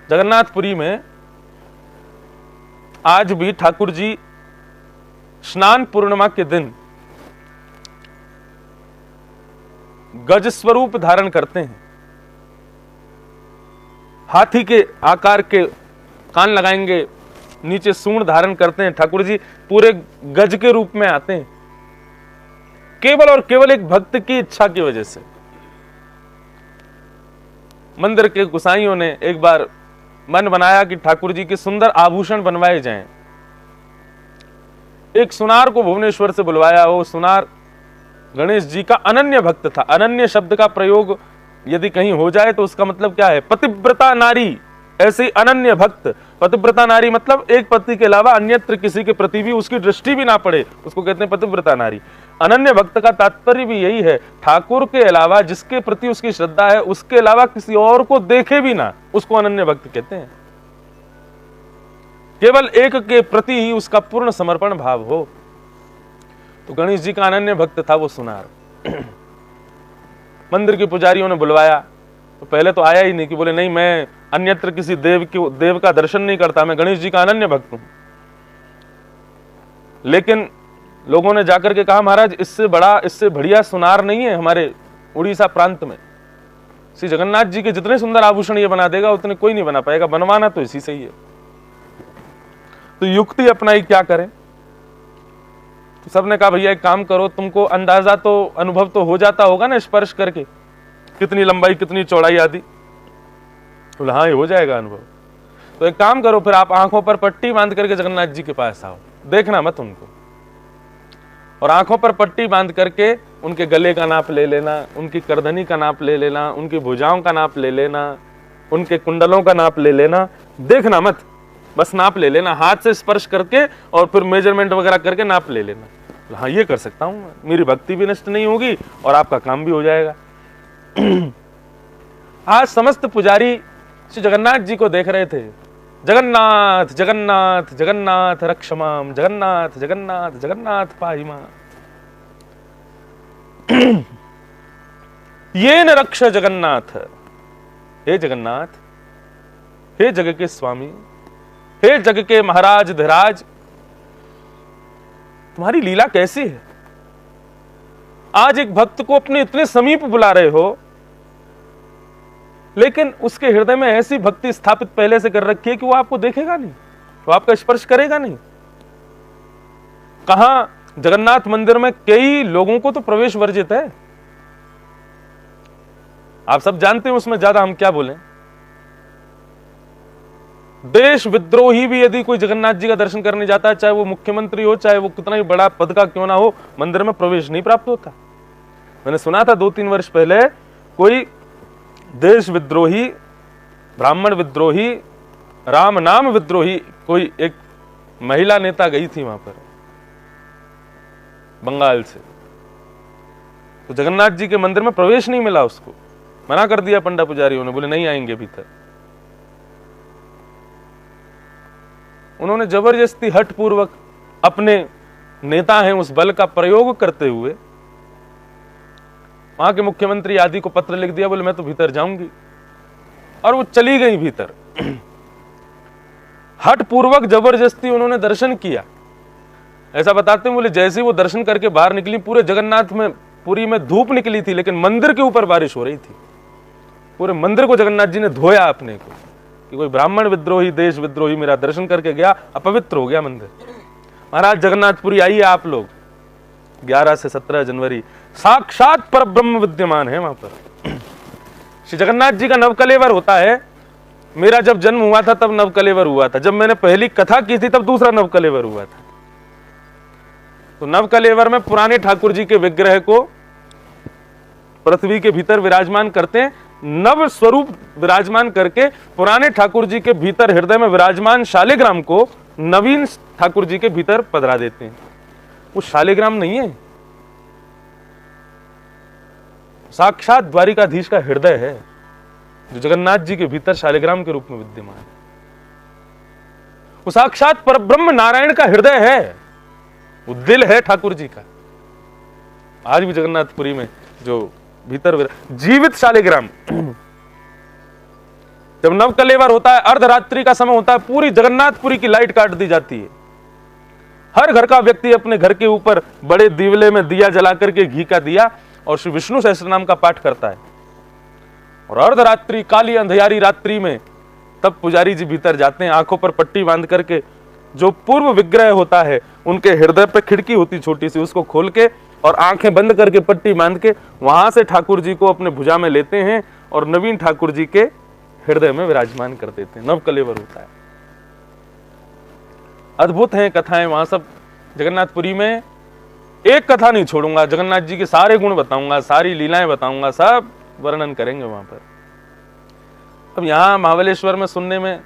जगन्नाथपुरी में आज भी ठाकुर जी स्नान पूर्णिमा के दिन गज स्वरूप धारण करते हैं। हाथी के आकार के कान लगाएंगे, नीचे सूंड धारण करते हैं। ठाकुर जी पूरे गज के रूप में आते हैं, केवल और केवल एक भक्त की इच्छा की वजह से। मंदिर के गुसाइयों ने एक बार मन बनाया कि ठाकुर जी के सुंदर आभूषण बनवाए जाएं। एक सुनार को भुवनेश्वर से बुलवाया। वो सुनार गणेश जी का अनन्य भक्त था। अनन्य शब्द का प्रयोग यदि कहीं हो जाए तो उसका मतलब क्या है? पतिव्रता नारी। ऐसे ही अनन्य भक्त, पतिव्रता नारी मतलब एक पति के अलावा अन्यत्र किसी के प्रति भी उसकी दृष्टि भी ना पड़े, उसको कहते हैं पतिव्रता नारी। अनन्य भक्त का तात्पर्य भी यही है, ठाकुर के अलावा जिसके प्रति उसकी श्रद्धा है उसके अलावा किसी और को देखे भी ना, उसको अनन्य भक्त कहते हैं। केवल एक के प्रति ही उसका पूर्ण समर्पण भाव हो। तो गणेश जी का अनन्य भक्त था वो सुनार। मंदिर के पुजारियों ने बुलवाया तो पहले तो आया ही नहीं, कि बोले नहीं मैं अन्यत्र किसी देव का दर्शन नहीं करता, मैं गणेश जी का अनन्य भक्त हूं। लेकिन लोगों ने जाकर के कहा महाराज इससे बड़ा, इससे बढ़िया सुनार नहीं है हमारे उड़ीसा प्रांत में। श्री जगन्नाथ जी के जितने सुंदर आभूषण ये बना देगा उतने कोई नहीं बना पाएगा, बनवाना तो इसी से ही है। तो युक्ति अपनाई, क्या करें? तो सबने कहा भैया एक काम करो, तुमको अंदाजा तो, अनुभव तो हो जाता होगा ना स्पर्श करके, कितनी लंबाई कितनी चौड़ाई आदि। तो हाँ हो जाएगा अनुभव। तो एक काम करो, फिर आप आंखों पर पट्टी बांध करके जगन्नाथ जी के पास आओ, देखना मत उनको, और आंखों पर पट्टी बांध करके उनके गले का नाप ले लेना, उनकी करधनी का नाप ले लेना, उनकी भुजाओं का नाप ले लेना, उनके कुंडलों का नाप ले लेना। देखना मत, बस नाप ले लेना, हाथ से स्पर्श करके और फिर मेजरमेंट वगैरह करके नाप ले लेना। हाँ ये कर सकता हूं, मेरी भक्ति भी नष्ट नहीं होगी और आपका काम भी हो जाएगा। आज समस्त पुजारी श्री जगन्नाथ जी को देख रहे थे। जगन्नाथ जगन्नाथ जगन्नाथ रक्षमाम, जगन्नाथ जगन्नाथ जगन्नाथ पाहि मां। ये न रक्ष जगन्नाथ। हे जगन्नाथ, हे जग के स्वामी, हे जग के महाराज धीराज, तुम्हारी लीला कैसी है? आज एक भक्त को अपने इतने समीप बुला रहे हो, लेकिन उसके हृदय में ऐसी भक्ति स्थापित पहले से कर रखी है कि वो आपको देखेगा नहीं, वो आपका स्पर्श करेगा नहीं। कहां जगन्नाथ मंदिर में कई लोगों को तो प्रवेश वर्जित है, आप सब जानते हैं, उसमें ज्यादा हम क्या बोलें। देश विद्रोही भी यदि कोई जगन्नाथ जी का दर्शन करने जाता है, चाहे वो मुख्यमंत्री हो, चाहे वो कितना ही बड़ा पद का क्यों ना हो, मंदिर में प्रवेश नहीं प्राप्त होता। मैंने सुना था 2-3 वर्ष पहले कोई देश विद्रोही, ब्राह्मण विद्रोही, राम नाम विद्रोही कोई एक महिला नेता गई थी वहां पर बंगाल से, तो जगन्नाथ जी के मंदिर में प्रवेश नहीं मिला, उसको मना कर दिया पंडा पुजारियों ने, बोले नहीं आएंगे भीतर। उन्होंने जबरदस्ती हठपूर्वक अपने नेता हैं उस बल का प्रयोग करते हुए वहां के मुख्यमंत्री आदि को पत्र लिख दिया, बोले मैं तो भीतर जाऊंगी, और वो चली गई भीतर। हठपूर्वक जबरदस्ती उन्होंने दर्शन किया। ऐसा बताते हैं, बोले जैसे वो दर्शन करके बाहर निकली, पूरे जगन्नाथ में पुरी में धूप निकली थी, लेकिन मंदिर के ऊपर बारिश हो रही थी। पूरे मंदिर को जगन्नाथ जी ने धोया अपने को, कि कोई ब्राह्मण विद्रोही, देश विद्रोही मेरा दर्शन करके गया, अपवित्र हो गया मंदिर। महाराज जगन्नाथपुरी आइए आप लोग, 11 से 17 जनवरी साक्षात परब्रह्म विद्यमान है वहां पर। श्री जगन्नाथ जी का नवकलेवर होता है। मेरा जब जन्म हुआ था तब नवकलेवर हुआ था, जब मैंने पहली कथा की थी तब दूसरा नवकलेवर हुआ था। तो नवकलेवर में पुराने ठाकुर जी के विग्रह को पृथ्वी के भीतर विराजमान करते हैं, नव स्वरूप विराजमान करके पुराने ठाकुर जी के भीतर हृदय में विराजमान शालिग्राम को नवीन ठाकुर जी के भीतर पधरा देते हैं। वो शालिग्राम नहीं है, साक्षात द्वारिकाधीश का हृदय है, जो जगन्नाथ जी के भीतर शालिग्राम के रूप में विद्यमान है। वो साक्षात परब्रह्म नारायण का हृदय है, वो दिल है ठाकुर जी का। आज भी जगन्नाथपुरी में जो भीतर जीवित शालिग्राम, जब नवकलेवर होता है, अर्धरात्रि का समय होता है, पूरी जगन्नाथपुरी की लाइट काट दी जाती है। हर घर का व्यक्ति अपने घर के ऊपर बड़े दीवले में दिया जला करके, घी का दिया, और श्री विष्णु सहस्त्रनाम का पाठ करता है। और अर्धरात्रि, काली अंधियारी रात्रि में तब पुजारी जी भीतर जाते हैं, आंखों पर पट्टी बांध करके। जो पूर्व विग्रह होता है, उनके हृदय पे खिड़की होती छोटी सी, उसको खोल के और आंखें बंद करके पट्टी बांध के वहां से ठाकुर जी को अपने भुजा में लेते हैं और नवीन ठाकुर जी के हृदय में विराजमान कर देते हैं। नवकलेवर होता है। अद्भुत हैं कथाएं वहां सब जगन्नाथपुरी में। एक कथा नहीं छोड़ूंगा, जगन्नाथ जी के सारे गुण बताऊंगा, सारी लीलाएं बताऊंगा, सब वर्णन करेंगे वहां पर। अब यहां महाबलेश्वर में सुनने में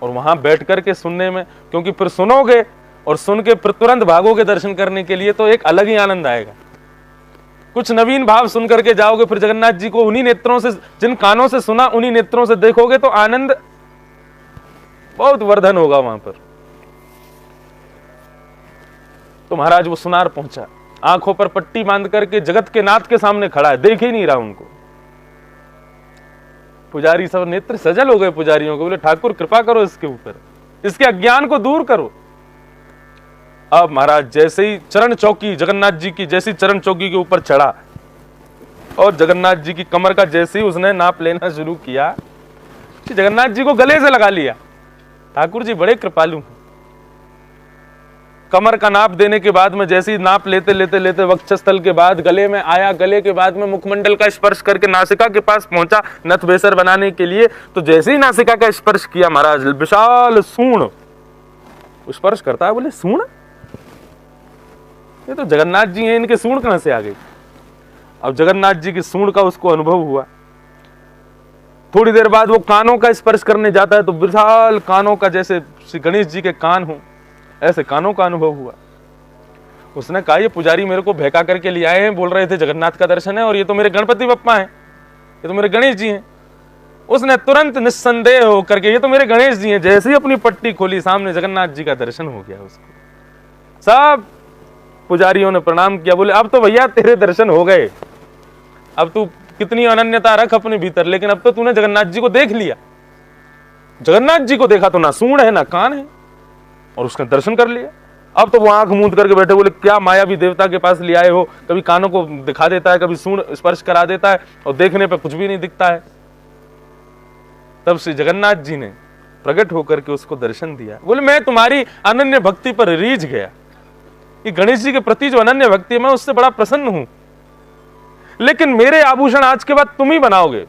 और वहां बैठ करके सुनने में, क्योंकि फिर सुनोगे और सुन के फिर तुरंत भागोगे दर्शन करने के लिए, तो एक अलग ही आनंद आएगा। कुछ नवीन भाव सुन करके जाओगे, फिर जगन्नाथ जी को उन्हीं नेत्रों से, जिन कानों से सुना उन्हीं नेत्रों से देखोगे, तो आनंद बहुत वर्धन होगा वहां पर। तो महाराज वो सुनार पहुंचा, आंखों पर पट्टी बांध करके जगत के नाथ के सामने खड़ा है, देख ही नहीं रहा उनको। पुजारी सब नेत्र सजल हो गए पुजारियों को, बोले ठाकुर कृपा करो इसके ऊपर, इसके अज्ञान को दूर करो। अब महाराज जैसे ही चरण चौकी, जगन्नाथ जी की जैसी चरण चौकी के ऊपर चढ़ा और जगन्नाथ जी की कमर का जैसे ही उसने नाप लेना शुरू किया, जगन्नाथ जी को गले से लगा लिया। ठाकुर जी बड़े कृपालु हैं। कमर का नाप देने के बाद में जैसे ही नाप लेते लेते लेते वक्षस्थल के बाद गले में आया, गले के बाद में मुखमंडल का स्पर्श करके नासिका के पास पहुंचा नथ बेसर बनाने के लिए। तो जैसे ही नासिका का स्पर्श किया महाराज, विशाल सूंड स्पर्श करता है। बोले सूंड, ये तो जगन्नाथ जी हैं, इनके सूंड कहां से आ गई? अब जगन्नाथ जी की सूंड का उसको अनुभव हुआ। थोड़ी देर बाद वो कानों का स्पर्श करने जाता है, तो विशाल कानों का, जैसे श्री गणेश जी के कान हो ऐसे कानों का अनुभव हुआ। उसने कहा ये पुजारी मेरे को बहका करके ले आए हैं, बोल रहे थे जगन्नाथ का दर्शन है, और ये तो मेरे गणपति बप्पा हैं, ये तो मेरे गणेश जी हैं। उसने तुरंत निस्संदेह होकर के, ये तो मेरे गणेश जी हैं, जैसे ही अपनी पट्टी खोली, सामने जगन्नाथ जी का दर्शन हो गया उसको। सब पुजारियों ने प्रणाम किया, बोले अब तो भैया तेरे दर्शन हो गए, अब तू कितनी अनन्यता रख अपने भीतर, लेकिन अब तो तूने जगन्नाथ जी को देख लिया। जगन्नाथ जी को देखा तो ना सूंड है ना कान है, और उसने दर्शन कर लिया। अब तो वो आंख मूंद करके बैठे, बोले क्या मायावी देवता के पास ले आए हो, कभी कानों को दिखा देता है, कभी सूंड स्पर्श करा देता है, और देखने पे कुछ भी नहीं दिखता है। तब श्री जगन्नाथ जी ने प्रकट होकर के उसको दर्शन दिया। बोले मैं तुम्हारी अनन्य भक्ति पर रीझ गया, कि गणेश जी के प्रति जो अनन्य भक्ति है मैं उससे बड़ा प्रसन्न हूं, लेकिन मेरे आभूषण आज के बाद तुम ही बनाओगे।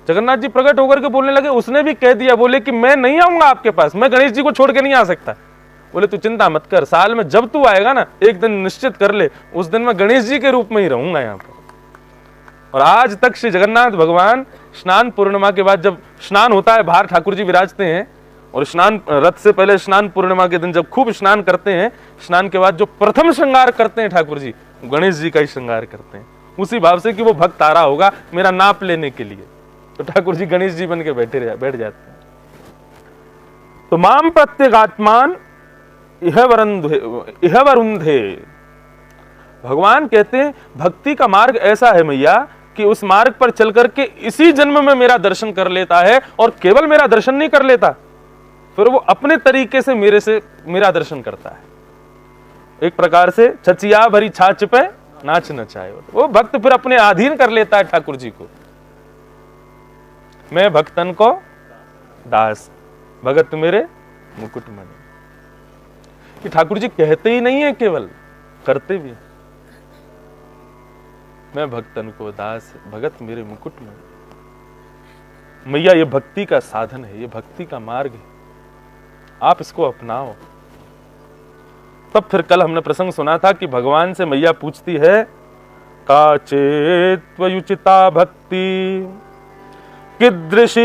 जगन्नाथ जी प्रकट होकर के बोलने लगे। उसने भी कह दिया, बोले कि मैं नहीं आऊंगा आपके पास, मैं गणेश जी को छोड़ के नहीं आ सकता। बोले तू चिंता मत कर, साल में जब तू आएगा ना, एक दिन निश्चित कर ले, उस दिन मैं गणेश जी के रूप में ही रहूंगा यहाँ पर। और आज तक श्री जगन्नाथ भगवान स्नान पूर्णिमा के बाद, जब स्नान होता है, बाहर ठाकुर जी विराजते हैं, और स्नान रथ से पहले स्नान पूर्णिमा के दिन जब खूब स्नान करते हैं, स्नान के बाद जो प्रथम श्रृंगार करते हैं ठाकुर जी, गणेश जी का ही श्रृंगार करते हैं, उसी भाव से कि वो भक्त आ रहा होगा मेरा नाप लेने के लिए। तो ठाकुर जी गणेश जी बन के बैठ जाते हैं। तो माम प्रत्यगात्मान इह वरुंधे, भगवान कहते हैं भक्ति का मार्ग ऐसा है मैया कि उस मार्ग पर चल करके इसी जन्म में मेरा दर्शन कर लेता है, और केवल मेरा दर्शन नहीं कर लेता, फिर वो अपने तरीके से मेरा दर्शन करता है। एक प्रकार से छचिया भरी छाछ पे नाच नचाए, वो भक्त फिर अपने अधीन कर लेता है ठाकुर जी को। मैं भक्तन को दास, भगत मेरे मुकुटमणि। कि ठाकुर जी कहते ही नहीं है, केवल करते भी। मैं भक्तन को दास, भगत मेरे मुकुटमणि। मैया ये भक्ति का साधन है, ये भक्ति का मार्ग है, आप इसको अपनाओ। तब फिर कल हमने प्रसंग सुना था कि भगवान से मैया पूछती है, काचेत्वयुचिता भक्ति कीदृशी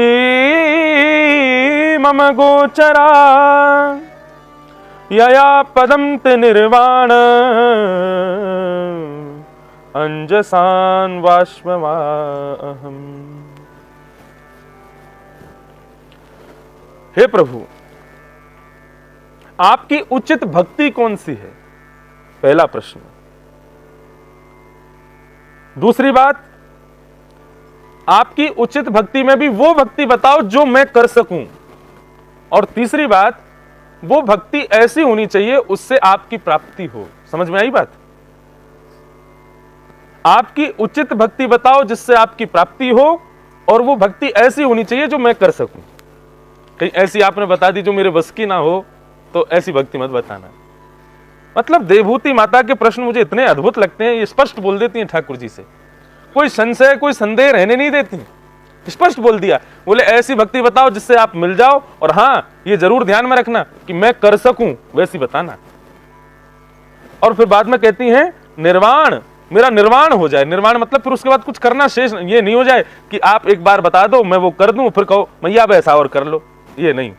मम गोचरा, यया पदम ते निर्वाण अंजसान वाष्मवाहम। हे प्रभु, आपकी उचित भक्ति कौन सी है? पहला प्रश्न। दूसरी बात, आपकी उचित भक्ति में भी वो भक्ति बताओ जो मैं कर सकूं। और तीसरी बात, वो भक्ति ऐसी होनी चाहिए उससे आपकी प्राप्ति हो। समझ में आई बात? आपकी उचित भक्ति बताओ जिससे आपकी प्राप्ति हो, और वो भक्ति ऐसी होनी चाहिए जो मैं कर सकूं। कहीं ऐसी आपने बता दी जो मेरे बस की ना हो, तो ऐसी भक्ति मत बताना। मतलब देवभूति माता के प्रश्न मुझे इतने अद्भुत लगते हैं, ये स्पष्ट बोल देती हैं ठाकुर जी से, कोई संशय कोई संदेह रहने नहीं देती, स्पष्ट बोल दिया। बोले ऐसी भक्ति बताओ जिससे आप मिल जाओ, और हां ये जरूर ध्यान में रखना कि मैं कर सकूं वैसी बताना। और फिर बाद में कहती हैं निर्वाण, मेरा निर्वाण हो जाए। निर्वाण मतलब फिर उसके बाद कुछ करना शेष, ये नहीं हो जाए कि आप एक बार बता दो मैं वो कर दूं फिर कहो मैया वैसा और कर लो, ये नहीं।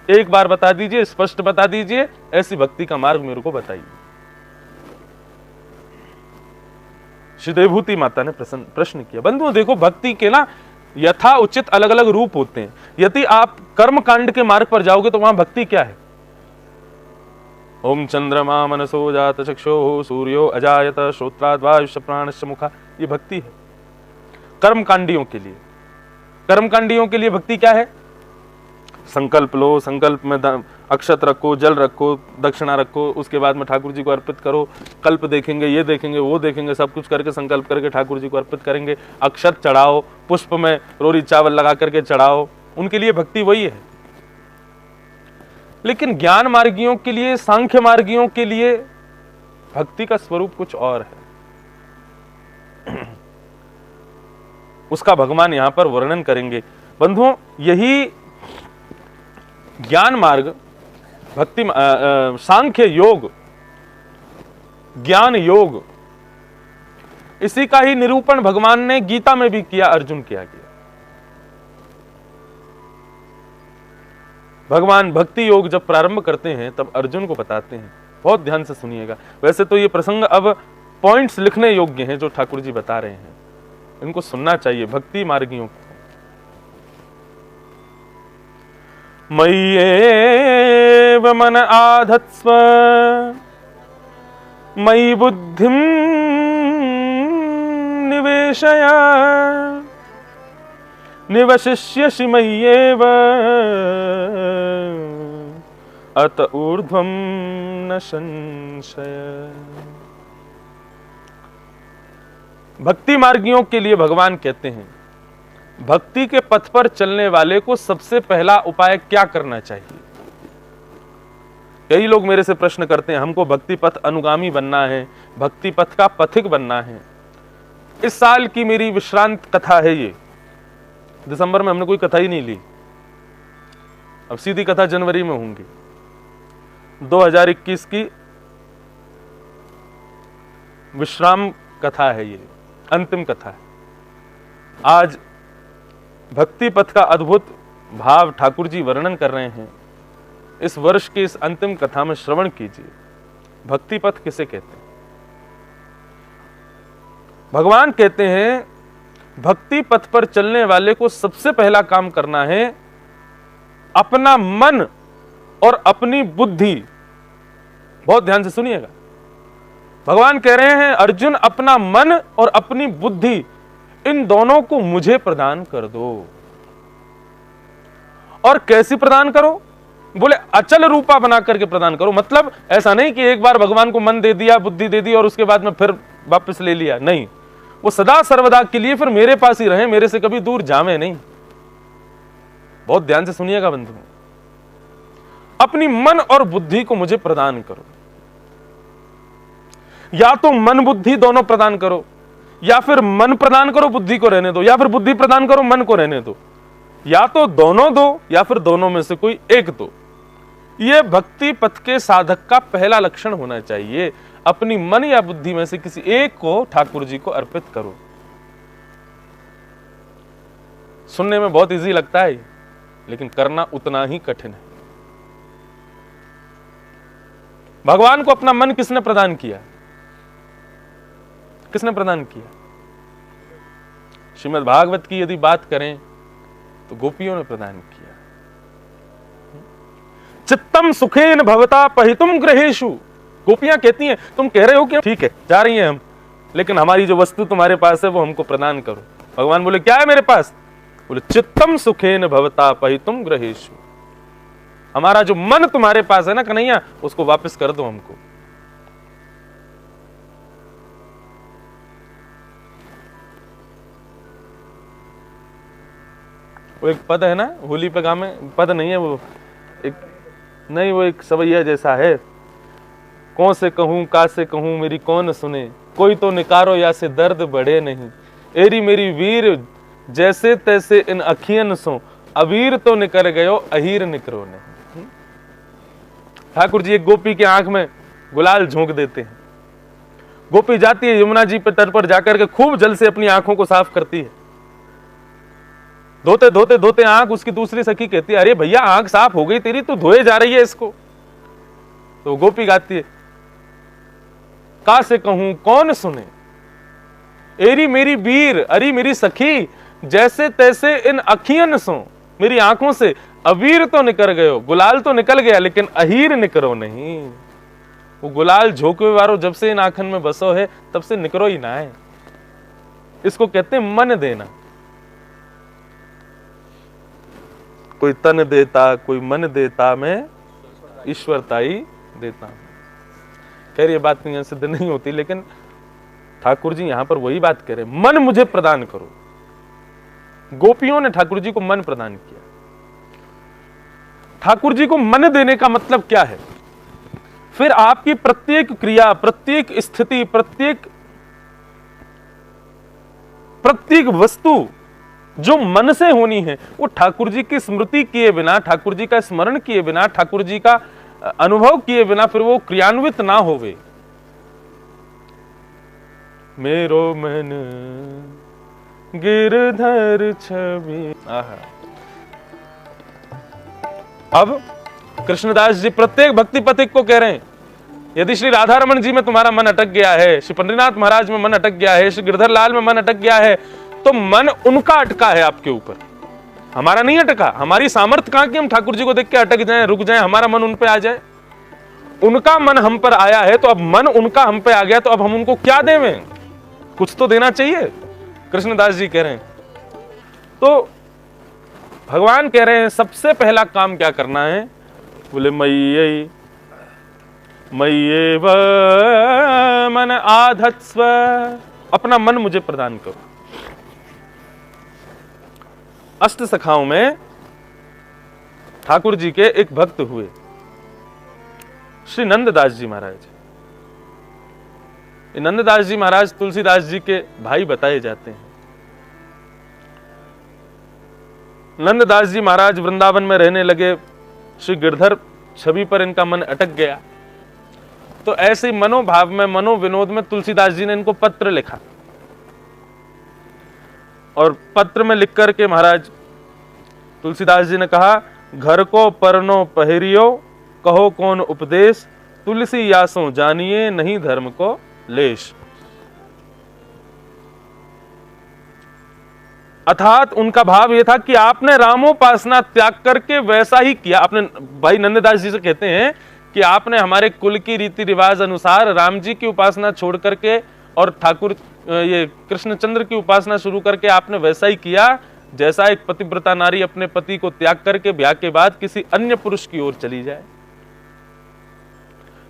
एक बार बता दीजिए, स्पष्ट बता दीजिए, ऐसी भक्ति का मार्ग मेरे को बताइए। श्री देवभूति माता ने प्रश्न किया। बंधुओं देखो, भक्ति के ना यथा उचित अलग अलग रूप होते हैं। यदि आप कर्म कांड के मार्ग पर जाओगे तो वहां भक्ति क्या है? ओम चंद्रमा मनसो जात चक्षो सूर्यो अजायत श्रोत्राद् वायुश्च प्राणश्च मुखा, ये भक्ति है कर्मकांडियों के लिए। कर्मकांडियों के लिए भक्ति क्या है? संकल्प लो, संकल्प में अक्षत रखो, जल रखो, दक्षिणा रखो, उसके बाद में ठाकुर जी को अर्पित करो। कल्प देखेंगे, ये देखेंगे, वो देखेंगे, सब कुछ करके संकल्प करके ठाकुर जी को अर्पित करेंगे। अक्षत चढ़ाओ, पुष्प में रोरी चावल लगा करके चढ़ाओ, उनके लिए भक्ति वही है। लेकिन ज्ञान मार्गियों के लिए, सांख्य मार्गियों के लिए भक्ति का स्वरूप कुछ और है। उसका भगवान यहां पर वर्णन करेंगे। बंधुओं, यही ज्ञान मार्ग, भक्ति, सांख्य योग, ज्ञान योग, इसी का ही निरूपण भगवान ने गीता में भी किया, अर्जुन किया गया। भगवान भक्ति योग जब प्रारंभ करते हैं तब अर्जुन को बताते हैं। बहुत ध्यान से सुनिएगा। वैसे तो ये प्रसंग अब पॉइंट्स लिखने योग्य हैं जो ठाकुर जी बता रहे हैं, इनको सुनना चाहिए भक्ति मार्गियों को। मय्येव मन आधत्स्व मयि बुद्धिं निवेशय निवशिष्यसि मय्येव अत ऊर्ध्वं न संशय। भक्ति मार्गियों के लिए भगवान कहते हैं भक्ति के पथ पर चलने वाले को सबसे पहला उपाय क्या करना चाहिए। कई लोग मेरे से प्रश्न करते हैं, हमको भक्ति पथ अनुगामी बनना है, भक्ति पथ का पथिक बनना है। इस साल की मेरी विश्रांत कथा है ये। दिसंबर में हमने कोई कथा ही नहीं ली, अब सीधी कथा जनवरी में होंगी। 2021 की विश्राम कथा है ये, अंतिम कथा है। आज भक्ति पथ का अद्भुत भाव ठाकुर जी वर्णन कर रहे हैं। इस वर्ष की इस अंतिम कथा में श्रवण कीजिए, भक्ति पथ किसे कहते हैं। भगवान कहते हैं भक्ति पथ पर चलने वाले को सबसे पहला काम करना है अपना मन और अपनी बुद्धि। बहुत ध्यान से सुनिएगा, भगवान कह रहे हैं अर्जुन अपना मन और अपनी बुद्धि, इन दोनों को मुझे प्रदान कर दो। और कैसी प्रदान करो? बोले अचल रूपा बना करके प्रदान करो। मतलब ऐसा नहीं कि एक बार भगवान को मन दे दिया, बुद्धि दे दी और उसके बाद में फिर वापस ले लिया, नहीं। वो सदा सर्वदा के लिए फिर मेरे पास ही रहे, मेरे से कभी दूर जावे नहीं। बहुत ध्यान से सुनिएगा बंधु, अपनी मन और बुद्धि को मुझे प्रदान करो। या तो मन बुद्धि दोनों प्रदान करो, या फिर मन प्रदान करो बुद्धि को रहने दो, या फिर बुद्धि प्रदान करो मन को रहने दो। या तो दोनों दो या फिर दोनों में से कोई एक दो। यह भक्ति पथ के साधक का पहला लक्षण होना चाहिए। अपनी मन या बुद्धि में से किसी एक को ठाकुर जी को अर्पित करो। सुनने में बहुत इजी लगता है, लेकिन करना उतना ही कठिन है। भगवान को अपना मन किसने प्रदान किया? किसने प्रदान किया? श्रीमद् भागवत की यदि बात करें तो गोपियों ने प्रदान किया। चित्तम सुखेन भवता पहितुम गृहेषु। गोपियां कहती हैं तुम कह रहे हो कि ठीक है जा रही हैं हम, लेकिन हमारी जो वस्तु तुम्हारे पास है वो हमको प्रदान करो। भगवान बोले क्या है मेरे पास? बोले चित्तम सुखेन भवता पहितुम ग्रहेषु, हमारा जो मन तुम्हारे पास है ना कन्हैया, उसको वापस कर दो हमको। वो एक पद है ना होली पे गा में, पद नहीं है वो, एक नहीं वो एक सवैया जैसा है। कौन से कहूं का से कहूं मेरी कौन सुने, कोई तो निकारो या से दर्द बढ़े नहीं, एरी मेरी वीर जैसे तैसे इन अखियन सो, अवीर तो निकल गयो अहीर निकरो नहीं। ठाकुर जी एक गोपी की आंख में गुलाल झोंक देते हैं। गोपी जाती है यमुना जी पे तट पर जाकर के खूब जल से अपनी आंखों को साफ करती है। धोते धोते धोते आंख उसकी दूसरी सखी कहती है अरे भैया आंख साफ हो गई तेरी, तू धोए जा रही है इसको। तो गोपी गाती है का से कहूं कौन सुने, एरी मेरी वीर अरी मेरी सखी जैसे तैसे इन अखियन सो, मेरी आंखों से अवीर तो निकल गयो, गुलाल तो निकल गया लेकिन अहीर निकरो नहीं। वो गुलाल झोंके वारो जब से इन आंखन में बसो है तब से निकरो ही ना है। इसको कहते हैं मन देना। कोई तन देता कोई मन देता, मैं ईश्वरता ही देता हूं। खैर ये बात यहां सिद्ध नहीं होती, लेकिन ठाकुर जी यहां पर वही बात कह रहे, मन मुझे प्रदान करो। गोपियों ने ठाकुर जी को मन प्रदान किया। ठाकुर जी को मन देने का मतलब क्या है? फिर आपकी प्रत्येक क्रिया, प्रत्येक स्थिति, प्रत्येक वस्तु जो मन से होनी है, वो ठाकुर जी की स्मृति किए बिना, ठाकुर जी का स्मरण किए बिना, ठाकुर जी का अनुभव किए बिना फिर वो क्रियान्वित ना होवे। मेरो मन गिरधर छवि। अब कृष्णदास जी प्रत्येक भक्ति पथिक को कह रहे हैं, यदि श्री राधा रमन जी में तुम्हारा मन अटक गया है, श्री पंडरीनाथ महाराज में मन अटक गया है, श्री गिरधर लाल में मन अटक गया है, तो मन उनका अटका है आपके ऊपर, हमारा नहीं अटका। हमारी सामर्थ्य कहां कि हम ठाकुर जी को देख के अटक जाएं, रुक जाएं, हमारा मन उन पे आ जाए। उनका मन हम पर आया है, तो अब मन उनका हम पे आ गया, तो अब हम उनको क्या देवें? कुछ तो देना चाहिए। कृष्णदास जी कह रहे हैं, तो भगवान कह रहे हैं सबसे पहला काम क्या करना है? बोले मय्ये मन आधत्स्व, अपना मन मुझे प्रदान करो। अष्ट सखाओं में ठाकुर जी के एक भक्त हुए श्री नंददास जी महाराज। नंददास जी महाराज तुलसीदास जी के भाई बताए जाते हैं। नंददास जी महाराज वृंदावन में रहने लगे, श्री गिरधर छवि पर इनका मन अटक गया, तो ऐसे ही मनोभाव में, मनोविनोद में तुलसीदास जी ने इनको पत्र लिखा, और पत्र में लिख करके महाराज तुलसीदास जी ने कहा, घर को परनो पहरियो कहो कौन उपदेश, तुलसी यासों जानिए नहीं धर्म को लेश। अर्थात उनका भाव यह था कि आपने रामोपासना त्याग करके वैसा ही किया। आपने भाई नंददास जी से कहते हैं कि आपने हमारे कुल की रीति रिवाज अनुसार राम जी की उपासना छोड़ करके और ठाकुर ये कृष्णचंद्र की उपासना शुरू करके आपने वैसा ही किया जैसा एक पतिव्रता नारी अपने पति को त्याग करके ब्याह के बाद किसी अन्य पुरुष की ओर चली जाए।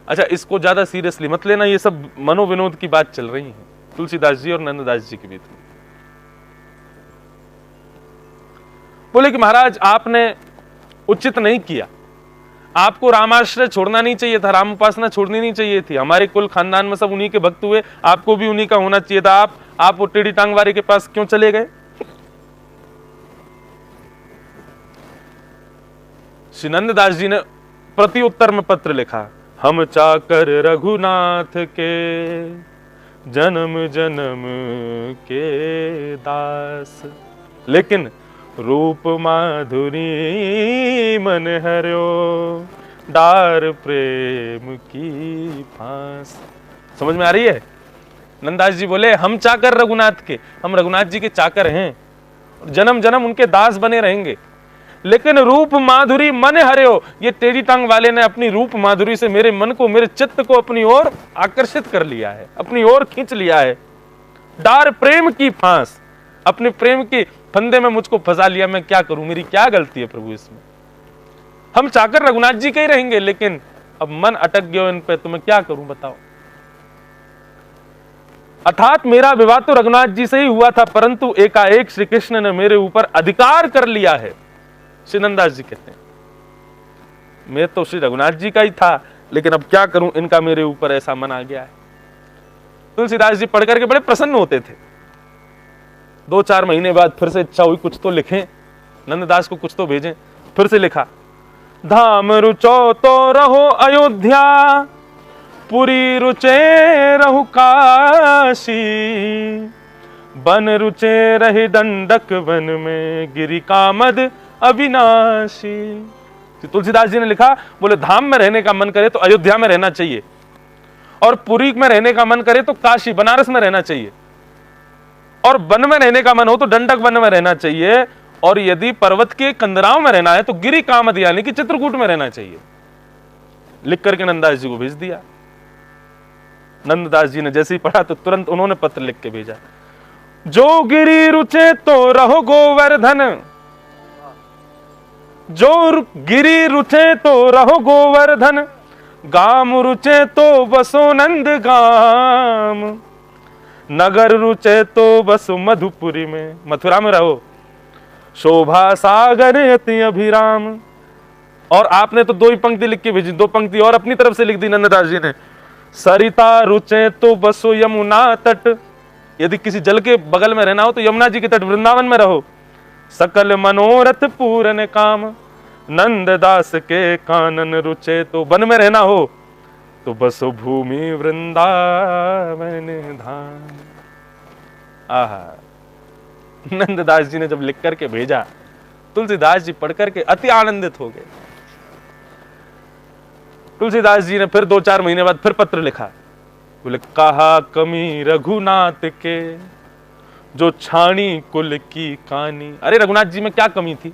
अच्छा, इसको ज्यादा सीरियसली मत लेना, ये सब मनोविनोद की बात चल रही है तुलसीदास जी और नंददास जी के बीच में। बोले कि महाराज आपने उचित नहीं किया, आपको रामाश्रय छोड़ना नहीं चाहिए था, राम उपासना छोड़नी नहीं चाहिए थी। हमारे कुल खानदान में सब उन्हीं के भक्त हुए, आपको भी उन्हीं का होना चाहिए था। आप वो टेढ़ी टांग वाले के पास क्यों चले गए? श्री नंददास जी ने प्रति उत्तर में पत्र लिखा, हम चाकर रघुनाथ के जन्म जन्म के दास, लेकिन रूप माधुरी मन हर्यो डार प्रेम की फांस। समझ में आ रही है? नंददास जी बोले हम चाकर रघुनाथ के, हम रघुनाथ जी के चाकर हैं, जन्म जन्म उनके दास बने रहेंगे, लेकिन रूप माधुरी मन हर्यो, ये टेढ़ी टांग वाले ने अपनी रूप माधुरी से मेरे मन को, मेरे चित्त को अपनी ओर आकर्षित कर लिया है, अपनी ओर खींच लिया है। डार प्रेम की फांस, अपने प्रेम के फंदे में मुझको फंसा लिया, मैं क्या करूं, मेरी क्या गलती है प्रभु इसमें। हम चाकर रघुनाथ जी के ही रहेंगे, लेकिन अब मन अटक गया इन पे, तो मैं क्या करूं बताओ। अर्थात मेरा विवाह तो रघुनाथ जी से ही हुआ था, परंतु एकाएक श्री कृष्ण ने मेरे ऊपर अधिकार कर लिया है। श्री नंददास जी कहते हैं मैं तो श्री रघुनाथ जी का ही था, लेकिन अब क्या करूं, इनका मेरे ऊपर ऐसा मन आ गया है। तुलसीदास जी पढ़ करके बड़े प्रसन्न होते थे। 2-4 महीने बाद फिर से इच्छा हुई कुछ तो लिखें, नंददास को कुछ तो भेजें। फिर से लिखा, धाम रुचो तो रहो अयोध्या, पुरी रुचे रहु काशी, बन रुचे रहे दंडक वन में, गिरि कामद अविनाशी। तुलसीदास जी ने लिखा, बोले धाम में रहने का मन करे तो अयोध्या में रहना चाहिए, और पुरी में रहने का मन करे तो काशी बनारस में रहना चाहिए, और वन में रहने का मन हो तो दंडक वन में रहना चाहिए, और यदि पर्वत के कंदराओं में रहना है तो गिरि कामद यानी कि चित्रकूट में रहना चाहिए। लिख करके नंददास जी को भेज दिया। नंददास जी ने जैसे ही पढ़ा तो तुरंत उन्होंने पत्र लिख के भेजा, जो गिरि रुचे तो रहो गोवर्धन, जो गिरि रुचे तो रहो गोवर्धन, गाम रुचे तो बसो नंद गाम, नगर रुचे तो बसो मधुपुरी में, मथुरा में रहो, शोभा सागर अति अभिराम। और आपने तो 2 ही पंक्ति लिख के भेजी, 2 पंक्ति और अपनी तरफ से लिख दी नंददास जी ने, सरिता रुचे तो बसो यमुना तट, यदि किसी जल के बगल में रहना हो तो यमुना जी के तट वृंदावन में रहो, सकल मनोरथ पूरन काम, नंददास के कानन रुचे, तो वन में रहना हो तो बसो भूमि वृंदावन धाम। आहा, नंददास जी ने जब लिख करके भेजा, तुलसीदास जी पढ़ करके अति आनंदित हो गए। तुलसीदास जी ने फिर 2-4 महीने बाद फिर पत्र लिखा, बोले कहा कमी रघुनाथ के, जो छाणी कुल की कानी। अरे रघुनाथ जी में क्या कमी थी,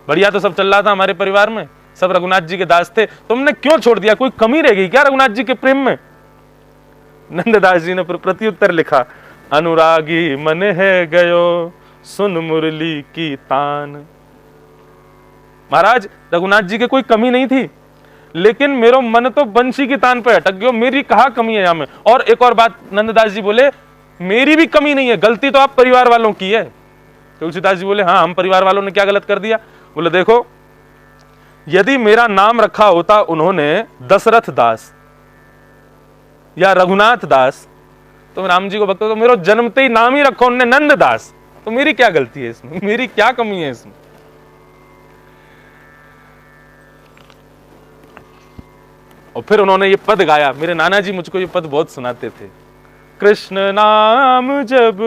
बढ़िया तो सब चल रहा था हमारे परिवार में, सब रघुनाथ जी के दास थे, तुमने क्यों छोड़ दिया, कोई कमी रह गई क्या रघुनाथ जी के प्रेम में। नंददास जी ने प्रत्युत्तर लिखा, अनुरागी मन है गयो, सुन मुरली की तान। महाराज रघुनाथ जी के कोई कमी नहीं थी, लेकिन मेरो मन तो बंशी की तान पे अटक गयो, मेरी कहा कमी है यहां में। और एक और बात नंददास जी बोले, मेरी भी कमी नहीं है, गलती तो आप परिवार वालों की है। तुलसीदास जी बोले, हाँ हम परिवार वालों ने क्या गलत कर दिया। बोले देखो, यदि मेरा नाम रखा होता उन्होंने दशरथ दास या रघुनाथ दास, तो राम जी को भक्त तो मेरा जन्मते ही नाम ही रखा उन्होंने नंद दास, तो मेरी क्या गलती है इसमें, मेरी क्या कमी है इसमें। और फिर उन्होंने ये पद गाया, मेरे नाना जी मुझको ये पद बहुत सुनाते थे, कृष्ण नाम जब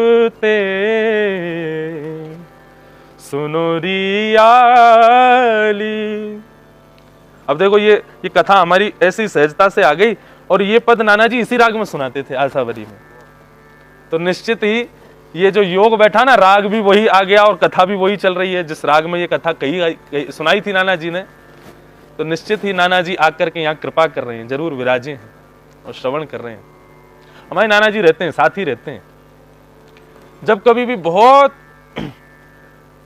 ते सुनो रियाली। अब देखो ये कथा हमारी ऐसी सहजता से आ गई, और ये पद नाना जी इसी राग में सुनाते थे आशावरी में, तो निश्चित ही ये जो योग बैठा ना, राग भी वही आ गया और कथा भी वही चल रही है। जिस राग में ये कथा कही सुनाई थी नाना जी ने, तो निश्चित ही नाना जी आकर के यहाँ कृपा कर रहे हैं, जरूर विराजे हैं और श्रवण कर रहे हैं। हमारे नाना जी रहते हैं, साथ ही रहते हैं। जब कभी भी बहुत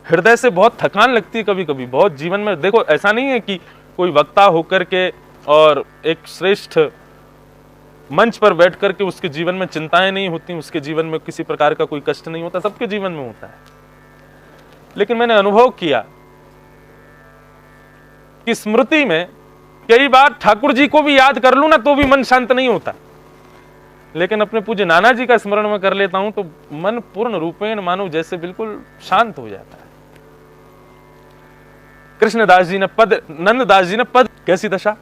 हृदय से बहुत थकान लगती है, कभी कभी बहुत जीवन में, देखो ऐसा नहीं है कि कोई वक्ता होकर के और एक श्रेष्ठ मंच पर बैठ करके उसके जीवन में चिंताएं नहीं होती, उसके जीवन में किसी प्रकार का कोई कष्ट नहीं होता, सबके जीवन में होता है। लेकिन मैंने अनुभव किया कि स्मृति में कई बार ठाकुर जी को भी याद कर लूं ना तो भी मन शांत नहीं होता, लेकिन अपने पूज्य नाना जी का स्मरण में कर लेता हूं तो मन पूर्ण रूपेण मानो जैसे बिल्कुल शांत हो जाता है। कृष्णदास जी ने पद, नंददास जी ने पद, कैसी दशा।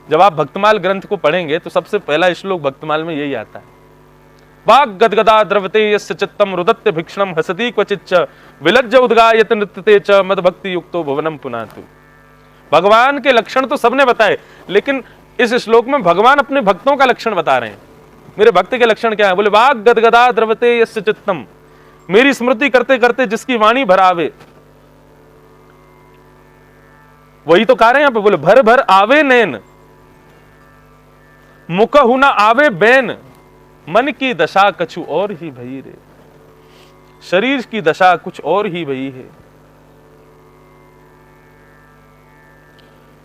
जब आप भक्तमाल ग्रंथ को पढ़ेंगे तो सबसे पहला श्लोक भक्तमाल में यही आता है, वाग गदगदा द्रवते यस्य चित्तम रुदत्य भिक्षणम हसति क्वचित् च विलज्ज उद्गायत नृत्यते च मद भक्ति युक्तो भुवनम पुनातु। भगवान के लक्षण तो सबने बताए, लेकिन इस श्लोक में भगवान अपने भक्तों का लक्षण बता रहे हैं। मेरे भक्त के लक्षण क्या है, बोले वाग गदगदा द्रवते यस्य चित्तम, मेरी स्मृति करते करते जिसकी वाणी भर आवे, वही तो कह रहे हैं यहाँ पे, बोले भर भर आवे नैन, मुख हुना आवे बैन, मन की दशा कछु और ही भई रे। शरीर की दशा कुछ और ही भई है।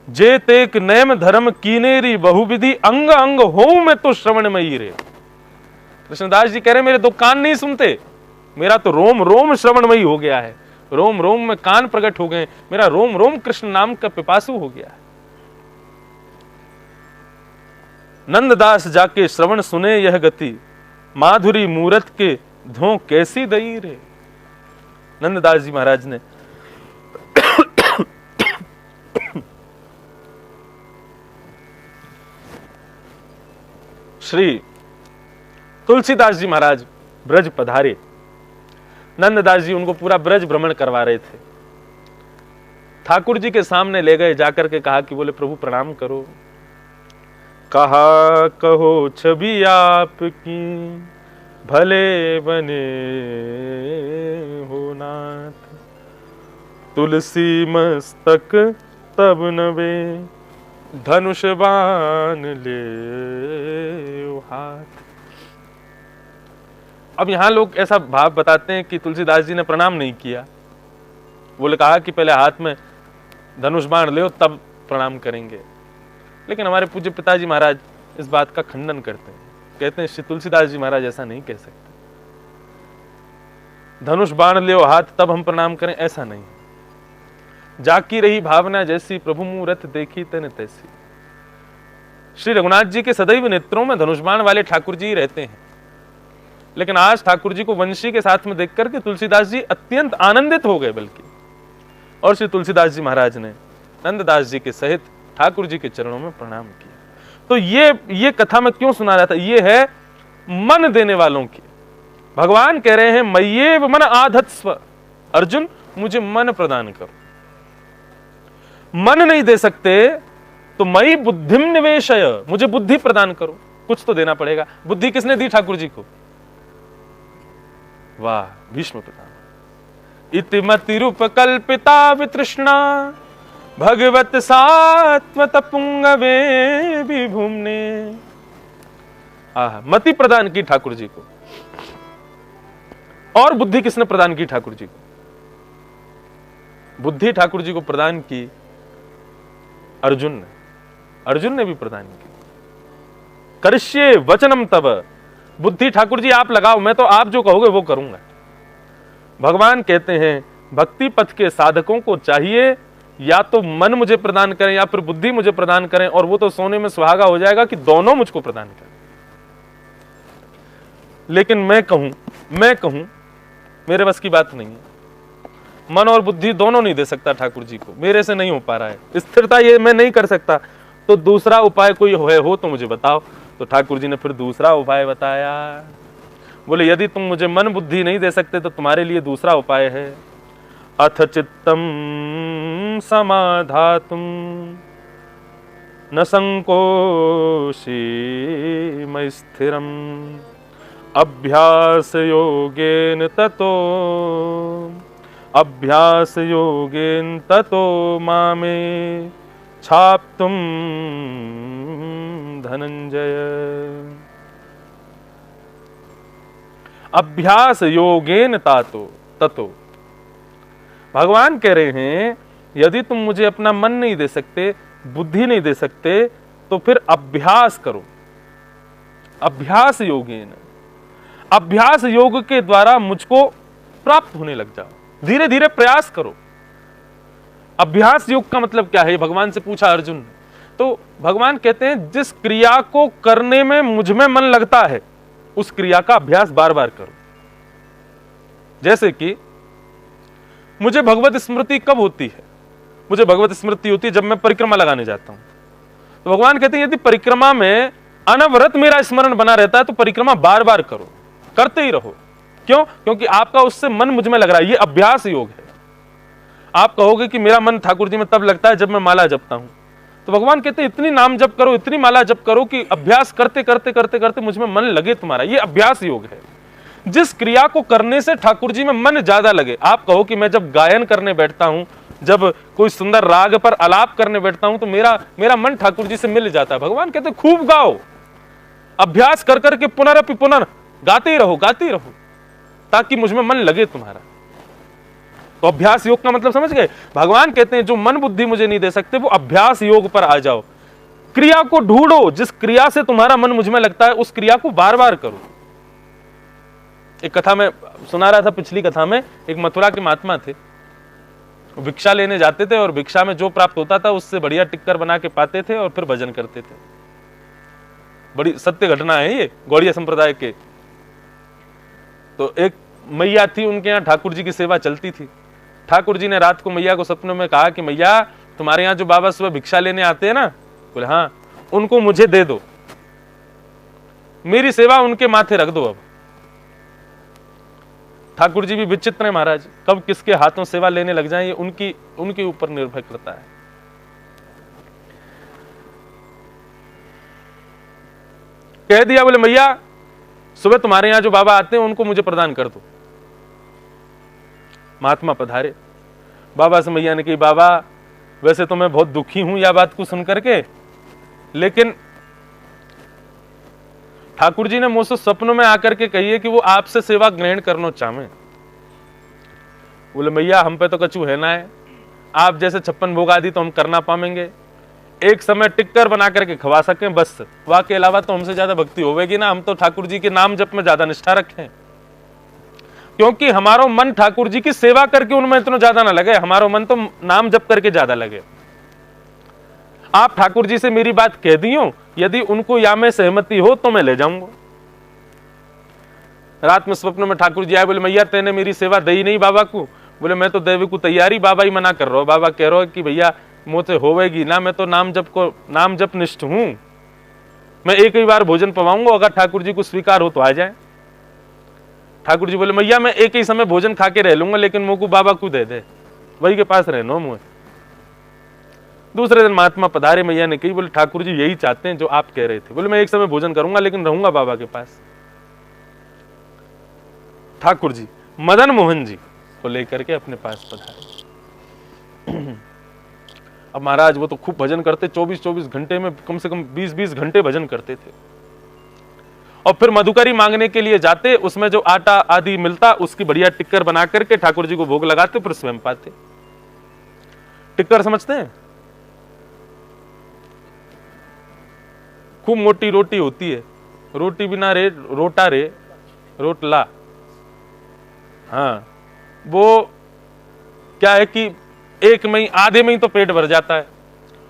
जे तेक नैम धर्म कीनेरी बहुविधि, अंग अंग होऊं मैं तो श्रवणमयी रे। कृष्णदास जी कह रहे मेरे दो कान नहीं सुनते, मेरा तो रोम रोम श्रवणमयी हो गया है, रोम रोम में कान प्रकट हो गए, मेरा रोम रोम कृष्ण नाम का पिपासु हो गया है। नंददास जाके श्रवण सुने यह गति, माधुरी मूरत के धो कैसी दई रे। नंददास जी महाराज ने श्री तुलसीदास जी महाराज ब्रज पधारे, नंददास जी उनको पूरा ब्रज भ्रमण करवा रहे थे। ठाकुर जी के सामने ले गए, जाकर के कहा कि बोले प्रभु प्रणाम करो। कहा कहो छवि आपकी भले बने हो नाथ, तुलसी मस्तक तब नवे धनुष बाण ले हाथ। अब यहां लोग ऐसा भाव बताते हैं कि तुलसीदास जी ने प्रणाम नहीं किया, बोले कहा कि पहले हाथ में धनुष बाण ले तब प्रणाम करेंगे। लेकिन हमारे पूज्य पिताजी महाराज इस बात का खंडन करते हैं, कहते हैं श्री तुलसीदास जी महाराज ऐसा नहीं कह सकते, धनुष बाण ले हाथ तब हम प्रणाम करें, ऐसा नहीं। जाकी रही भावना जैसी, प्रभु मूरत देखी तन तैसी। श्री रघुनाथ जी के सदैव नेत्रों में धनुष बाण वाले ठाकुर जी रहते हैं, लेकिन आज ठाकुर जी को वंशी के साथ में देखकर के तुलसीदास जी अत्यंत आनंदित हो गए बल्कि, और श्री तुलसीदास जी महाराज ने नंददास जी के सहित ठाकुर जी के चरणों में प्रणाम किया। तो ये कथा मैं क्यों सुना रहा था, ये है मन देने वालों की। भगवान कह रहे हैं मय्येव मन आधत्स्व, अर्जुन मुझे मन प्रदान करो। मन नहीं दे सकते तो मयि बुद्धिम निवेशय, मुझे बुद्धि प्रदान करो, कुछ तो देना पड़ेगा। बुद्धि किसने दी ठाकुर जी को? वाह, भीष्म पितामह। इति मतिरूपकल्पिता वितृष्णा भगवत सात्वत पुंगवे विभुम्ने। मति प्रदान की ठाकुर जी को। और बुद्धि किसने प्रदान की ठाकुर जी को? बुद्धि ठाकुर जी को प्रदान की अर्जुन ने, अर्जुन ने भी प्रदान की। करिष्ये वचनम तब, बुद्धि ठाकुर जी आप लगाओ, मैं तो आप जो कहोगे वो करूंगा। भगवान कहते हैं भक्ति पथ के साधकों को चाहिए या तो मन मुझे प्रदान करें या फिर बुद्धि मुझे प्रदान करें, और वो तो सोने में सुहागा हो जाएगा कि दोनों मुझको प्रदान करें। लेकिन मैं कहूं मेरे बस की बात नहीं है, मन और बुद्धि दोनों नहीं दे सकता ठाकुर जी को, मेरे से नहीं हो पा रहा है, स्थिरता ये मैं नहीं कर सकता, तो दूसरा उपाय कोई हो तो मुझे बताओ। तो ठाकुर जी ने फिर दूसरा उपाय बताया, बोले यदि तुम मुझे मन बुद्धि नहीं दे सकते तो तुम्हारे लिए दूसरा उपाय है। अथ चित्तम समाधातुम न संकोशी मयि स्थिरम, अभ्यास योगेन ततो मामे छाप्तुम धनंजय। अभ्यास योगेन ततो, भगवान कह रहे हैं यदि तुम मुझे अपना मन नहीं दे सकते, बुद्धि नहीं दे सकते, तो फिर अभ्यास करो। अभ्यास योगेन, अभ्यास योग के द्वारा मुझको प्राप्त होने लग जाओ, धीरे धीरे प्रयास करो। अभ्यास योग का मतलब क्या है, भगवान से पूछा अर्जुन ने। तो भगवान कहते हैं जिस क्रिया को करने में मुझ में मन लगता है उस क्रिया का अभ्यास बार बार करो। जैसे कि मुझे भगवत स्मृति कब होती है? मुझे भगवत स्मृति होती है जब मैं परिक्रमा लगाने जाता हूं। तो भगवान कहते हैं यदि परिक्रमा में अनवरत मेरा स्मरण बना रहता है तो परिक्रमा बार बार करो, करते ही रहो। क्यों? क्योंकि आपका उससे मन मुझ में लग रहा है, ये अभ्यास योग है। आप कहोगे कि मेरा मन ठाकुर जी में तब लगता है जब मैं माला जपता हूं, तो भगवान कहते हैं इतनी नाम जप करो, इतनी माला जप करो कि अभ्यास करते करते करते करते मुझ में मन लगे तुम्हारा, ये अभ्यास योग है। जिस क्रिया को करने से ठाकुर जी में मन ज्यादा लगे, आप कहो कि मैं जब गायन करने बैठता हूं, जब कोई सुंदर राग पर आलाप करने बैठता हूं तो मेरा मन ठाकुर जी से मिल जाता है। भगवान कहते हैं खूब गाओ, अभ्यास कर करके पुनरअपि पुनः गाते ही रहो, गाते ही रहो। ताकि मुझ में मन लगे तुम्हारा। तो अभ्यास योग का मतलब समझ गए? भगवान कहते हैं जो मन बुद्धि मुझे नहीं दे सकते वो अभ्यास योग पर आ जाओ, क्रिया को ढूंढो, जिस क्रिया से तुम्हारा मन मुझ में लगता है उस क्रिया को बार बार करो। एक कथा में सुना रहा था, पिछली कथा में एक मथुरा के महात्मा थे, भिक्षा लेने जाते थे और भिक्षा में जो प्राप्त होता था उससे बढ़िया टिक्कर बना के पाते थे और फिर भजन करते थे। बड़ी सत्य घटना है ये, गौड़िया संप्रदाय के। तो एक मैया थी, उनके यहाँ ठाकुर जी की सेवा चलती थी। ठाकुर जी ने रात को मैया को सपनों में कहा कि मैया तुम्हारे यहाँ जो बाबा सुबह भिक्षा लेने आते हैं ना, बोले हाँ, उनको मुझे दे दो, मेरी सेवा उनके माथे रख दो। अब ठाकुर जी भी विचित्र है महाराज, कब किसके हाथों सेवा लेने लग जाए ये उनके ऊपर निर्भर करता है। कह दिया, बोले मैया सुबह तुम्हारे यहां जो बाबा आते हैं उनको मुझे प्रदान कर दो। महात्मा पधारे, बाबा से मैया ने कही, बाबा वैसे तो मैं बहुत दुखी हूं यह बात को सुनकर के, लेकिन ठाकुर जी ने मुझसे सपनों में आकर के कहिए कि वो आपसे सेवा ग्रहण करना चाहे। बोले मैया हम पे तो कछु है ना है, आप जैसे 56 भोग आदि तो हम करना पाएंगे, एक समय टिक्कर बना करके खवा सकें बस, वहां के अलावा तो हमसे ज्यादा भक्ति होवेगी ना। हम तो ठाकुर जी के नाम जप में ज्यादा निष्ठा रखें, क्योंकि हमारा मन ठाकुर जी की सेवा करके उनमें इतना ज्यादा ना लगे, हमारा मन तो नाम जप करके ज्यादा लगे। आप ठाकुर जी से मेरी बात कह दियो, यदि उनको या में सहमति हो तो मैं ले जाऊंगा। रात में स्वप्न में ठाकुर जी आए, बोले मैया तेने मेरी सेवा दी नहीं बाबा को। बोले मैं तो देवी को तैयारी, बाबा ही मना कर रहा हो, बाबा कह रहा हो कि भैया मुझसे होवेगी ना, मैं तो नाम जप निष्ठ हूं, मैं एक ही बार भोजन पवाऊंगा, अगर ठाकुर जी को स्वीकार हो तो आ जाए। ठाकुर जी बोले मैया मैं एक ही समय भोजन खा के रह लूंगा, लेकिन मुझको बाबा को दे दे, वही के पास रहना मुझे। दूसरे दिन महात्मा पधारे, मैया ने कही, बोले ठाकुर जी यही चाहते हैं जो आप कह रहे थे। बोले मैं एक समय भोजन करूंगा लेकिन रहूंगा बाबा के पास। ठाकुर जी मदन मोहन जी को लेकर के अपने पास पधारे। अब महाराज वो तो खूब भजन करते, 24-24 घंटे में कम से कम 20-20 घंटे भजन करते थे। और फिर मधुकरी मांगने के लिए जाते, उसमें जो आटा आदि मिलता उसकी बढ़िया टिक्कर बना करके ठाकुर जी को भोग लगाते, फिर स्वयं पाते। टिक्कर समझते हैं? खूब मोटी रोटी होती है, रोटी बिना रे रोटा रे रोटला। हाँ, वो क्या है कि एक में ही आधे में ही तो पेट भर जाता है,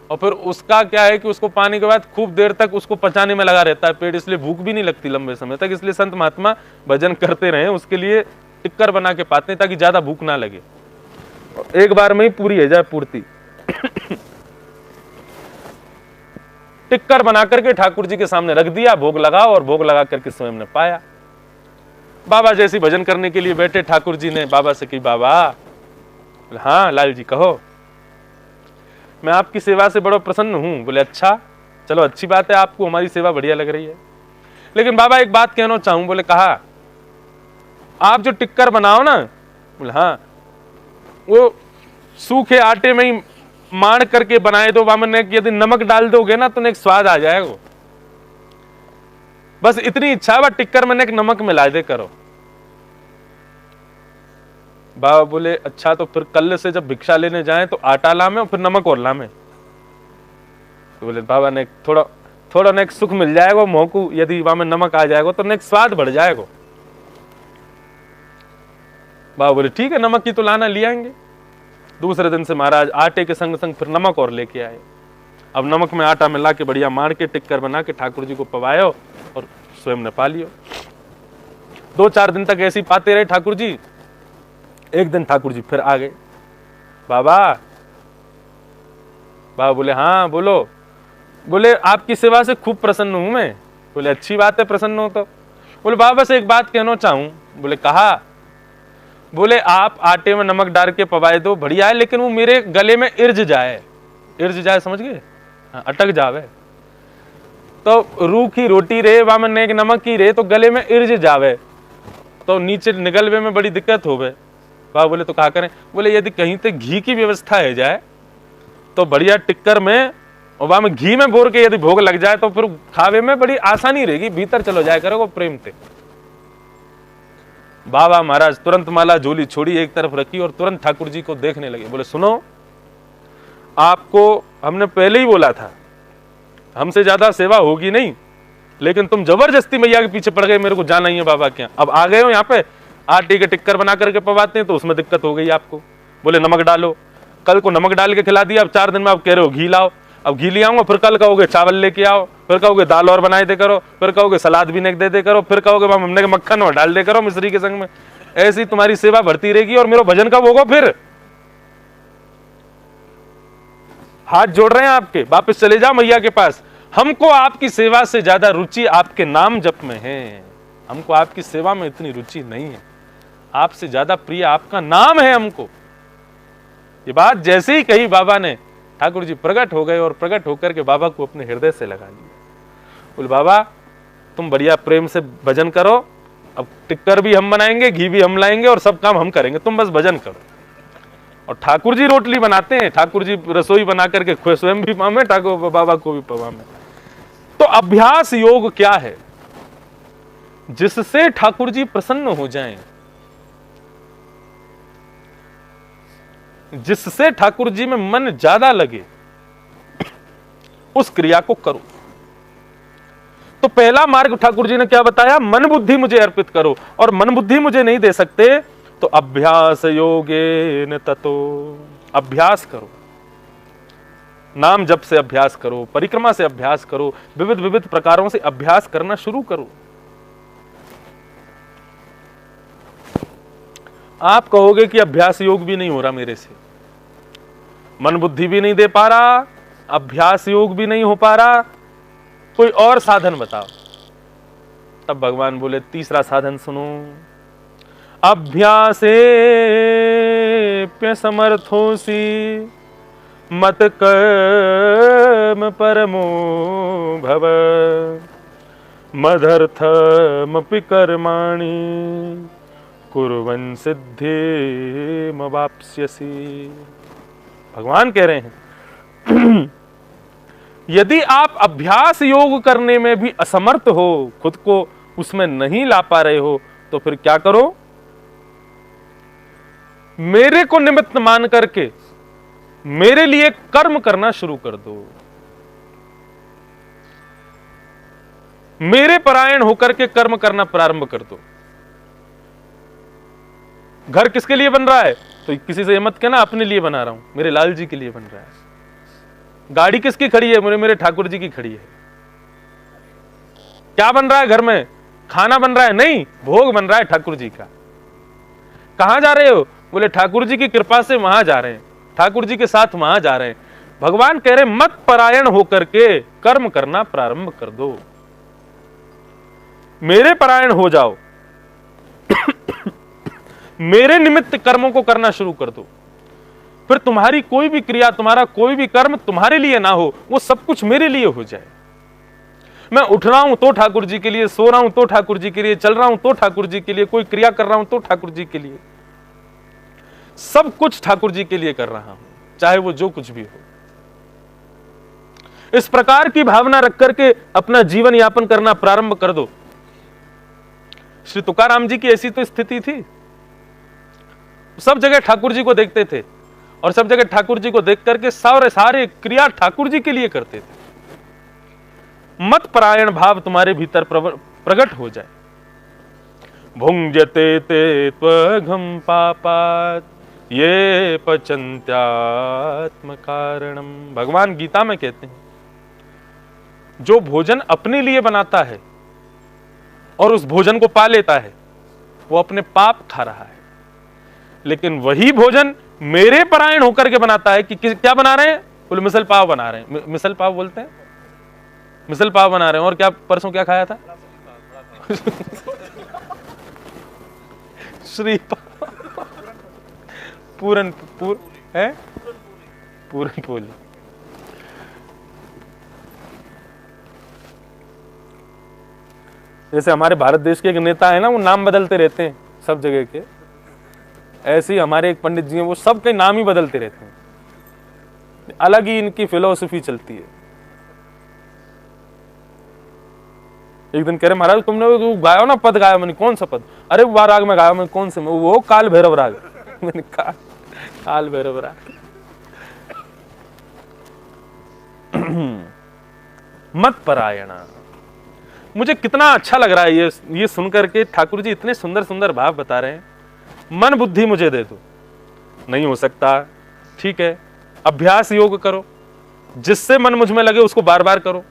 और फिर उसका क्या है कि उसको पाने के बाद खूब देर तक उसको पचाने में लगा रहता है पेट, इसलिए भूख भी नहीं लगती लंबे समय तक। इसलिए संत महात्मा भजन करते रहे, उसके लिए टिक्कर बना के पाते हैं ताकि ज्यादा भूख ना लगे, एक बार में ही पूरी हो जाए पूर्ति। टिक्कर बना करके ठाकुर जी के सामने रख दिया, भोग लगाओ, और भोग लगा करके स्वयं ने पाया। बाबा जैसी भजन करने के लिए बैठे, ठाकुर जी ने बाबा से कही, बाबा हाँ लाल जी कहो, मैं आपकी सेवा से बड़ा प्रसन्न हूं। बोले अच्छा, चलो अच्छी बात है, आपको हमारी सेवा बढ़िया लग रही है, लेकिन बाबा एक बात कहना चाहूं। बोले कहा, आप जो टिक्कर बनाओ ना, बोले हाँ, वो सूखे आटे में ही माण करके बनाए दो, वामन यदि नमक डाल दोगे ना तो एक स्वाद आ जाएगा, बस इतनी इच्छा है, टिक्कर में एक नमक मिला दे करो। बाबा बोले अच्छा, तो फिर कल से जब भिक्षा लेने जाएं तो आटा लामे और फिर नमक और लामे। तो बोले बाबा ने थोड़ा नेक सुख मिल जाएगा मोह को, यदि वहां में नमक आ जाएगा तो नेक स्वाद बढ़ जाएगा। बाबा बोले ठीक है, नमक की तो लाना ले आएंगे। दूसरे दिन से महाराज आटे के संग संग फिर नमक और लेके आए। अब नमक में आटा मिला के बढ़िया मार के टिक्कर बना के ठाकुर जी को पवायो और स्वयं ने पा लियो। 2-4 दिन तक ऐसे ही पाते रहे ठाकुर जी। एक दिन ठाकुर जी फिर आ गए, बाबा बोले हाँ बोलो। बोले आपकी सेवा से खूब प्रसन्न हूं मैं। बोले अच्छी बात है, प्रसन्न हो तो। बोले बाबा से एक बात कहना चाहूं। बोले कहा। बोले आप आटे में नमक डाल के पवाए दो, बढ़िया है, लेकिन वो मेरे गले में इर्ज जाए। इर्ज जाए समझ गए? अटक जावे। तो रूखी रोटी रे वामन नेक नमक की रे तो गले में इर्ज जावे तो नीचे निकलवे में बड़ी दिक्कत होवे। बाबा बोले तो क्या करें? बोले यदि कहीं से घी की व्यवस्था है जाए तो बढ़िया टिक्कर में और वहां में घी में बोर के यदि भोग लग जाए तो फिर खावे में बड़ी आसानी रहेगी, भीतर चलो जाए करोगे प्रेम से। बाबा महाराज तुरंत माला झोली छोड़ी, एक तरफ रखी और तुरंत ठाकुर जी को देखने लगे। बोले सुनो, आपको हमने पहले ही बोला था हमसे ज्यादा सेवा होगी नहीं, लेकिन तुम जबरदस्ती मैया के पीछे पड़ गए, मेरे को जाना ही है बाबा के यहाँ। अब आ गए हो यहाँ पे, आटे के टिक्कर बना करके पवाते हैं तो उसमें दिक्कत हो गई आपको। बोले नमक डालो, कल को नमक डाल के खिला दिया, अब 4 दिन में आप कह रहे हो घी लाओ। अब घी ले आऊंगा, फिर कल कहोगे चावल लेके आओ, फिर कहोगे दाल और बनाए दे करो, फिर कहोगे सलाद भी नहीं दे करो, फिर कहोगे हमने मक्खन और डाल दे करो मिश्री के संग में। ऐसी तुम्हारी सेवा बढ़ती रहेगी और मेरा भजन कब होगा? फिर हाथ जोड़ रहे हैं आपके, वापस चले जाओ मैया के पास। हमको आपकी सेवा से ज्यादा रुचि आपके नाम जप में है, हमको आपकी सेवा में इतनी रुचि नहीं है, आपसे ज्यादा प्रिय आपका नाम है हमको। ये बात जैसे ही कही बाबा ने, ठाकुर जी प्रकट हो गए और प्रकट होकर के बाबा को अपने हृदय से लगा लिया। बोले बाबा तुम बढ़िया प्रेम से भजन करो, अब टिक्कर भी हम बनाएंगे, घी भी हम लाएंगे और सब काम हम करेंगे, तुम बस भजन करो। और ठाकुर जी रोटली बनाते हैं, ठाकुर जी रसोई बना करके स्वयं भी पावे, ठाकुर बाबा को भी पवावे। तो अभ्यास योग क्या है? जिससे ठाकुर जी प्रसन्न हो जाएं, जिससे ठाकुर जी में मन ज्यादा लगे, उस क्रिया को करो। तो पहला मार्ग ठाकुर जी ने क्या बताया? मन बुद्धि मुझे अर्पित करो। और मन बुद्धि मुझे नहीं दे सकते तो अभ्यास योगेन ततो, अभ्यास करो, नाम जप से अभ्यास करो, परिक्रमा से अभ्यास करो, विविध विविध प्रकारों से अभ्यास करना शुरू करो। आप कहोगे कि अभ्यास योग भी नहीं हो रहा मेरे से, मन बुद्धि भी नहीं दे पा रहा, अभ्यास योग भी नहीं हो पा रहा, कोई और साधन बताओ। तब भगवान बोले तीसरा साधन सुनो, अभ्यासे प्य समर्थोसी मत कर्म परमो भव मदर्थमपि कर्माणि कुर्वन् सिद्धिमवाप्स्यसि। भगवान कह रहे हैं यदि आप अभ्यास योग करने में भी असमर्थ हो, खुद को उसमें नहीं ला पा रहे हो, तो फिर क्या करो? मेरे को निमित्त मान करके मेरे लिए कर्म करना शुरू कर दो। मेरे परायण होकर के कर्म करना प्रारंभ कर दो। घर किसके लिए बन रहा है? तो किसी से मत कहना अपने लिए बना रहा हूं, मेरे लाल जी के लिए बन रहा है। गाड़ी किसकी खड़ी है? मेरे ठाकुर जी की खड़ी है। क्या बन रहा है घर में? खाना बन रहा है? नहीं, भोग बन रहा है ठाकुर जी का। कहां जा रहे हो? बोले ठाकुर जी की कृपा से वहां जा रहे हैं, ठाकुर जी के साथ वहां जा रहे हैं। भगवान कह रहे मत परायण होकर के कर्म करना प्रारंभ कर दो, मेरे परायण हो जाओ मेरे निमित्त कर्मों को करना शुरू कर दो। फिर तुम्हारी कोई भी क्रिया, तुम्हारा कोई भी कर्म तुम्हारे लिए ना हो, वो सब कुछ मेरे लिए हो जाए। मैं उठ रहा हूं तो ठाकुर जी के लिए, सो रहा हूं तो ठाकुर जी के लिए, चल रहा हूं तो ठाकुर जी के लिए, कोई क्रिया कर रहा हूं तो ठाकुर जी के लिए, सब कुछ ठाकुर जी के लिए कर रहा हूं, चाहे वो जो कुछ भी हो। इस प्रकार की भावना रख करके अपना जीवन यापन करना प्रारंभ कर दो। श्री तुकाराम जी की ऐसी तो स्थिति थी, सब जगह ठाकुर जी को देखते थे और सब जगह ठाकुर जी को देख करके सारे क्रिया ठाकुर जी के लिए करते थे। मत परायण भाव तुम्हारे भीतर प्रकट हो जाए। भुंजते ते त्वघं पापात् ये पचन्त्यात्म कारणम। भगवान गीता में कहते हैं जो भोजन अपने लिए बनाता है और उस भोजन को पा लेता है, वो अपने पाप खा रहा है। लेकिन वही भोजन मेरे परायण होकर के बनाता है कि क्या बना रहे हैं? बोले मिसल पाव बना रहे हैं। मिसल पाव बोलते हैं, मिसल पाव बना रहे हैं। और क्या परसों क्या खाया था? श्री पूरन पोली। जैसे हमारे भारत देश के एक नेता है ना, वो नाम बदलते रहते हैं सब जगह के, ऐसे ही हमारे एक पंडित जी हैं, वो सबके नाम ही बदलते रहते हैं, अलग ही इनकी फिलोसफी चलती है। एक दिन कह रहे महाराज तुमने वो गाया ना पद गाया, मैंने कौन सा पद? अरे वो राग में गाया। मैं कौन से? वो काल भैरव राग। मैंने कहा काल भैरव राग। मत परायणा। मुझे कितना अच्छा लग रहा है ये सुनकर के। ठाकुर जी इतने सुंदर सुंदर भाव बता रहे हैं। मन बुद्धि मुझे दे दो। नहीं हो सकता, ठीक है, अभ्यास योग करो, जिससे मन मुझ में लगे उसको बार बार करो।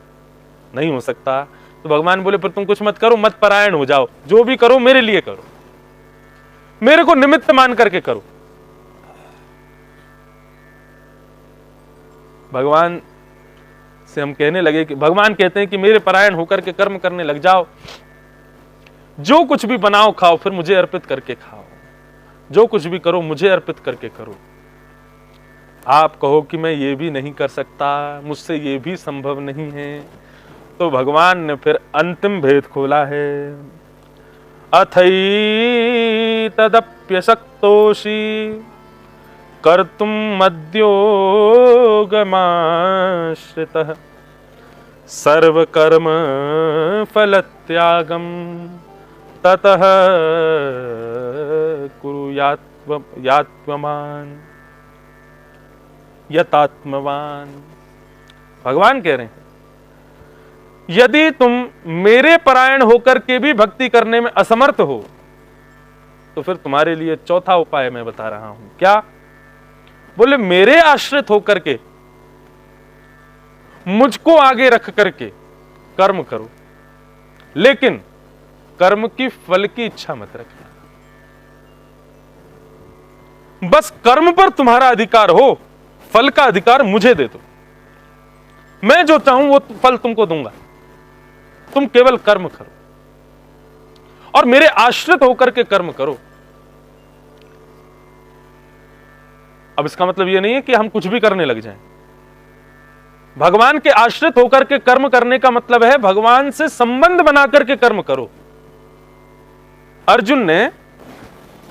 नहीं हो सकता तो भगवान बोले पर तुम कुछ मत करो, मत परायण हो जाओ, जो भी करो मेरे लिए करो, मेरे को निमित्त मान करके करो। भगवान से हम कहने लगे कि भगवान कहते हैं कि मेरे परायण होकर के कर्म करने लग जाओ, जो कुछ भी बनाओ खाओ फिर मुझे अर्पित करके खाओ, जो कुछ भी करो मुझे अर्पित करके करो। आप कहो कि मैं ये भी नहीं कर सकता, मुझसे ये भी संभव नहीं है, तो भगवान ने फिर अंतिम भेद खोला है। अथई तदप्यशक्तोषि कर्तुम मद्योगमाश्रितः सर्वकर्म फलत्यागम ततः कुरु यात्मवान यतात्मवान। भगवान कह रहे हैं यदि तुम मेरे परायण होकर के भी भक्ति करने में असमर्थ हो तो फिर तुम्हारे लिए चौथा उपाय मैं बता रहा हूं। क्या? बोले मेरे आश्रित होकर के मुझको आगे रख करके कर्म करो, लेकिन कर्म की फल की इच्छा मत रखना। बस कर्म पर तुम्हारा अधिकार हो, फल का अधिकार मुझे दे दो। मैं जो चाहूं वो फल तुमको दूंगा, तुम केवल कर्म करो और मेरे आश्रित होकर के कर्म करो। अब इसका मतलब यह नहीं है कि हम कुछ भी करने लग जाएं। भगवान के आश्रित होकर के कर्म करने का मतलब है भगवान से संबंध बना करके कर्म करो। अर्जुन ने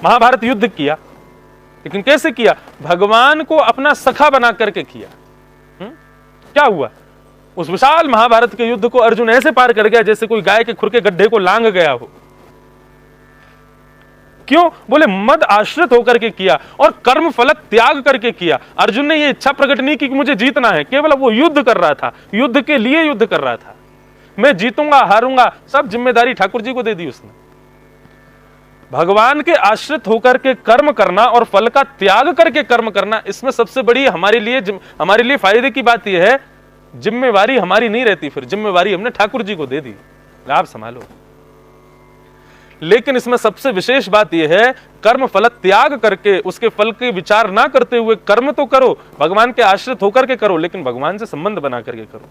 महाभारत युद्ध किया, लेकिन कैसे किया? भगवान को अपना सखा बना करके किया। क्या हुआ? उस विशाल महाभारत के युद्ध को अर्जुन ऐसे पार कर गया जैसे कोई गाय के खुर के गड्ढे को लांग गया हो। क्यों? बोले मद आश्रित होकर के किया और कर्म फल त्याग करके किया। अर्जुन ने यह इच्छा प्रकट नहीं की कि मुझे जीतना है, केवल वो युद्ध कर रहा था, युद्ध के लिए युद्ध कर रहा था। मैं जीतूंगा हारूंगा सब जिम्मेदारी ठाकुर जी को दे दी उसने। भगवान के आश्रित होकर के कर्म करना और फल का त्याग करके कर्म करना, इसमें सबसे बड़ी हमारे लिए फायदे की बात यह है जिम्मेवारी हमारी नहीं रहती, फिर जिम्मेवारी हमने ठाकुर जी को दे दी, आप संभालो। लेकिन इसमें सबसे विशेष बात यह है कर्म फल त्याग करके उसके फल के विचार ना करते हुए कर्म तो करो, भगवान के आश्रित होकर के करो, लेकिन भगवान से संबंध बना करके करो।